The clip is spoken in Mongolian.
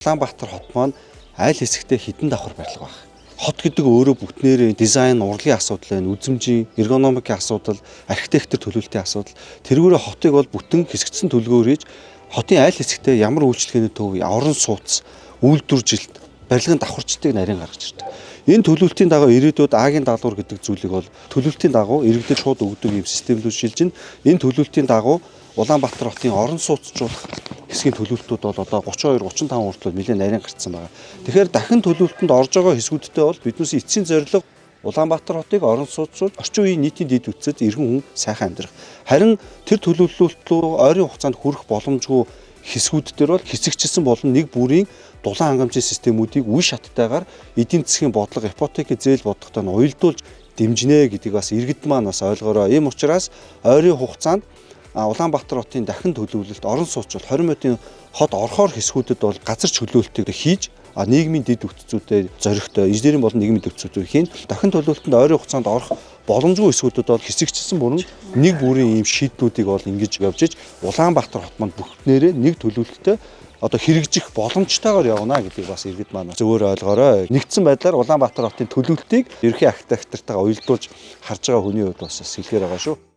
Улаанбаатар хот маань аль хэсэгтээ хідэн давхар барилга байна. Хот гэдэг өөрөө бүтнээрээ дизайн, урлын асуудал байна, үзмжийн, эргономикийн асуудал, архитектор төлөвлөлтийн асуудал. Тэргүүрээ хотыг бол бүтэн хэсэгдсэн төлгөөр хийж хотын аль хэсэгтээ ямар үйлчлэгээний төв, орон сууц, үйлдвэржилт, барилгын давхарчдыг нарийн гаргаж ирдэг. Энэ төлөвлөлтийн дагуу ирээдүйд Агийн даалгавар гэдэг зүйлийг бол төлөвлөлтийн дагуу иргэдэд шууд өгдөг юм системлүүд шилжин. Энэ төлөвлөлтийн дагуу Улаанбаатар хотын орон сууцжуулах хэсгийн төлөвлөлтүүд бол одоо 32-35 хүртэл нэлээд нарийн гарцсан байна. Тэгэхээр дахин төлөвлөлтөнд орж байгаа хэсгүүдтэй бол биднээс эцсийн зорилго Улаанбаатар хотыг орон сууцжуул, орчин үеийн нийтийн дэд үтцэд иргэн хүн сайхан амьдрах. Харин тэр төлөвлөлт рүү ойрын хугацаанд хүрэх боломжгүй хэсгүүд дээр бол хэсэгчилсэн болон нэг бүрийн дулаан хангамжийн системүүдийг үе шаттайгаар эдийн засгийн бодлого, ипотекийн зээл бодлоготой нь уялдуулж дэмжинэ гэдгийг бас иргэд маань бас ойлгоорой. Ийм учраас ойрын хугацаанд Улаанбаатар хотын дахин төлөвлөлт, орон сууцжуул, 20 минутын хот орхоор хэсгүүдэд бол газар чөлөөлтийг хийж нийгмийн дэд үтцүүдэд зоригтой, инженерийн болон нийгмийн дэд үтцүүдийг хийн. Дахин төлөвлөлтөнд ойрын хугацаанд орох боломжгүй хэсгүүдэд бол хэсэгчилсэн бүрэн нэг бүрийн ийм шийднүүдийг бол ингэж явж иж Улаанбаатар хот маань бүгднээрээ нэг төлөвлөлтөд одоо хэрэгжих боломжтойгоор явна гэдгийг бас иргэд маань зөвөр ойлгоорой. Нэгдсэн байдлаар Улаанбаатар хотын төлөвлөлтийг ерөнхий архитектортойгоо уялдуулж харж байгаа хүний хувьд бас хэлэхээр байгаа шүү.